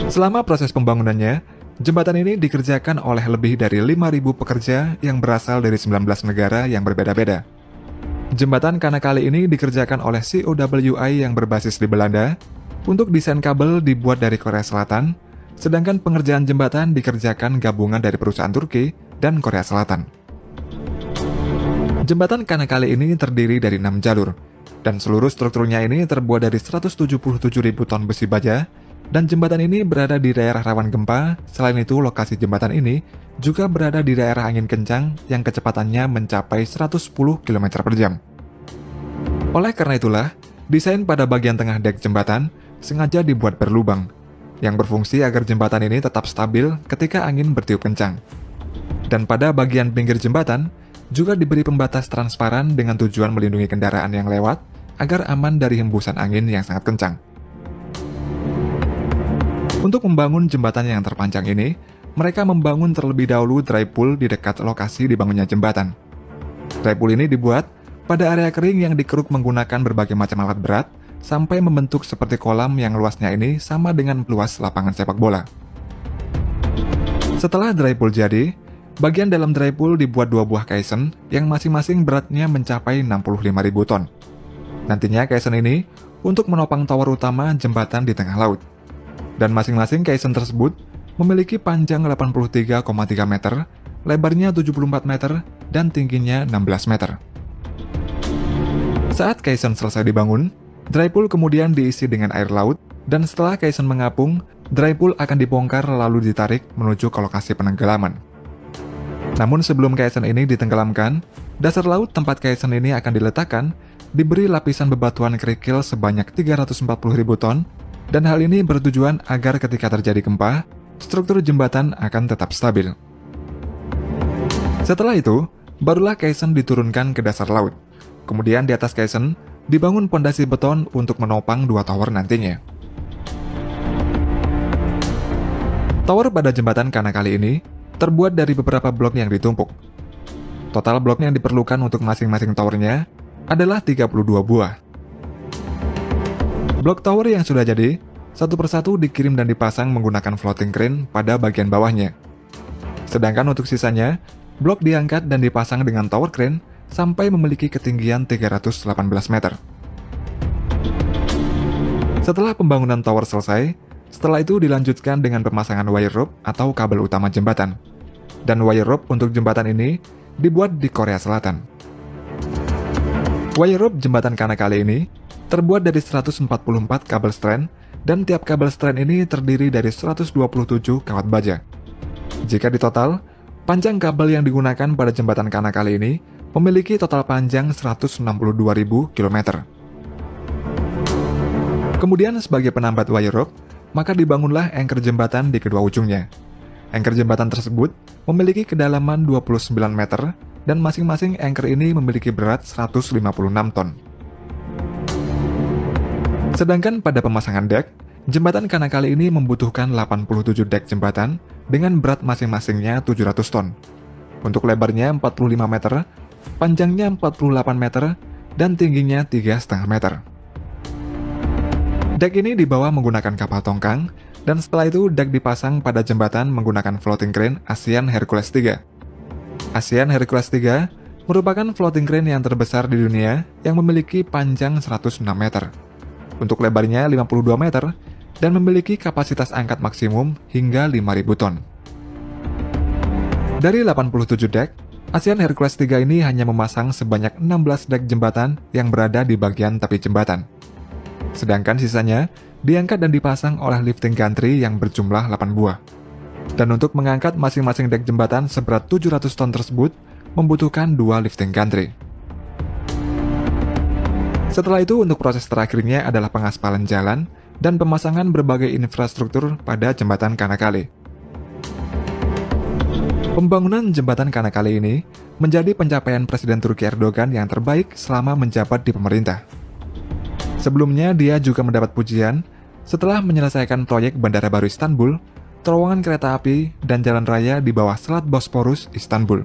Selama proses pembangunannya, jembatan ini dikerjakan oleh lebih dari 5.000 pekerja yang berasal dari 19 negara yang berbeda-beda. Jembatan Kanakale ini dikerjakan oleh COWI yang berbasis di Belanda. Untuk desain kabel dibuat dari Korea Selatan, sedangkan pengerjaan jembatan dikerjakan gabungan dari perusahaan Turki dan Korea Selatan. Jembatan Kanakale ini terdiri dari 6 jalur, dan seluruh strukturnya ini terbuat dari 177.000 ton besi baja, dan jembatan ini berada di daerah rawan gempa. Selain itu, lokasi jembatan ini juga berada di daerah angin kencang yang kecepatannya mencapai 110 km per jam. Oleh karena itulah, desain pada bagian tengah dek jembatan sengaja dibuat berlubang, yang berfungsi agar jembatan ini tetap stabil ketika angin bertiup kencang. Dan pada bagian pinggir jembatan, juga diberi pembatas transparan dengan tujuan melindungi kendaraan yang lewat agar aman dari hembusan angin yang sangat kencang. Untuk membangun jembatan yang terpanjang ini, mereka membangun terlebih dahulu dry pool di dekat lokasi dibangunnya jembatan. Dry pool ini dibuat pada area kering yang dikeruk menggunakan berbagai macam alat berat sampai membentuk seperti kolam yang luasnya ini sama dengan luas lapangan sepak bola. Setelah dry pool jadi, bagian dalam dry pool dibuat 2 buah caisson yang masing-masing beratnya mencapai 65.000 ton. Nantinya caisson ini untuk menopang tower utama jembatan di tengah laut. Dan masing-masing caisson tersebut memiliki panjang 83,3 meter, lebarnya 74 meter, dan tingginya 16 meter. Saat caisson selesai dibangun, dry pool kemudian diisi dengan air laut, dan setelah caisson mengapung, dry pool akan dibongkar lalu ditarik menuju ke lokasi penenggelaman. Namun sebelum caisson ini ditenggelamkan, dasar laut tempat caisson ini akan diletakkan diberi lapisan bebatuan kerikil sebanyak 340.000 ton, dan hal ini bertujuan agar ketika terjadi gempa, struktur jembatan akan tetap stabil. Setelah itu, barulah caisson diturunkan ke dasar laut. Kemudian di atas caisson dibangun pondasi beton untuk menopang 2 tower nantinya. Tower pada jembatan Kanakale ini terbuat dari beberapa blok yang ditumpuk. Total blok yang diperlukan untuk masing-masing towernya adalah 32 buah. Blok tower yang sudah jadi, satu persatu dikirim dan dipasang menggunakan floating crane pada bagian bawahnya. Sedangkan untuk sisanya, blok diangkat dan dipasang dengan tower crane sampai memiliki ketinggian 318 meter. Setelah pembangunan tower selesai, setelah itu dilanjutkan dengan pemasangan wire rope atau kabel utama jembatan. Dan wire rope untuk jembatan ini dibuat di Korea Selatan. Wire rope jembatan Kanakale ini terbuat dari 144 kabel strand, dan tiap kabel strand ini terdiri dari 127 kawat baja. Jika ditotal, panjang kabel yang digunakan pada jembatan Kanakale ini memiliki total panjang 162.000 km. Kemudian sebagai penambat wire rope, maka dibangunlah anchor jembatan di kedua ujungnya. Anchor jembatan tersebut memiliki kedalaman 29 meter, dan masing-masing anchor ini memiliki berat 156 ton. Sedangkan pada pemasangan dek, jembatan Kanakale ini membutuhkan 87 dek jembatan dengan berat masing-masingnya 700 ton. Untuk lebarnya 45 meter, panjangnya 48 meter, dan tingginya 3,5 meter. Dek ini dibawa menggunakan kapal tongkang, dan setelah itu dek dipasang pada jembatan menggunakan floating crane ASEAN Hercules III. ASEAN Hercules III merupakan floating crane yang terbesar di dunia yang memiliki panjang 106 meter. Untuk lebarnya 52 meter, dan memiliki kapasitas angkat maksimum hingga 5.000 ton. Dari 87 dek, ASEAN Hercules III ini hanya memasang sebanyak 16 dek jembatan yang berada di bagian tepi jembatan. Sedangkan sisanya diangkat dan dipasang oleh lifting gantry yang berjumlah 8 buah. Dan untuk mengangkat masing-masing dek jembatan seberat 700 ton tersebut, membutuhkan 2 lifting gantry. Setelah itu, untuk proses terakhirnya adalah pengaspalan jalan dan pemasangan berbagai infrastruktur pada jembatan Kanakale. Pembangunan jembatan Kanakale ini menjadi pencapaian Presiden Turki Erdogan yang terbaik selama menjabat di pemerintah. Sebelumnya, dia juga mendapat pujian setelah menyelesaikan proyek Bandara Baru Istanbul, terowongan kereta api, dan jalan raya di bawah Selat Bosporus, Istanbul.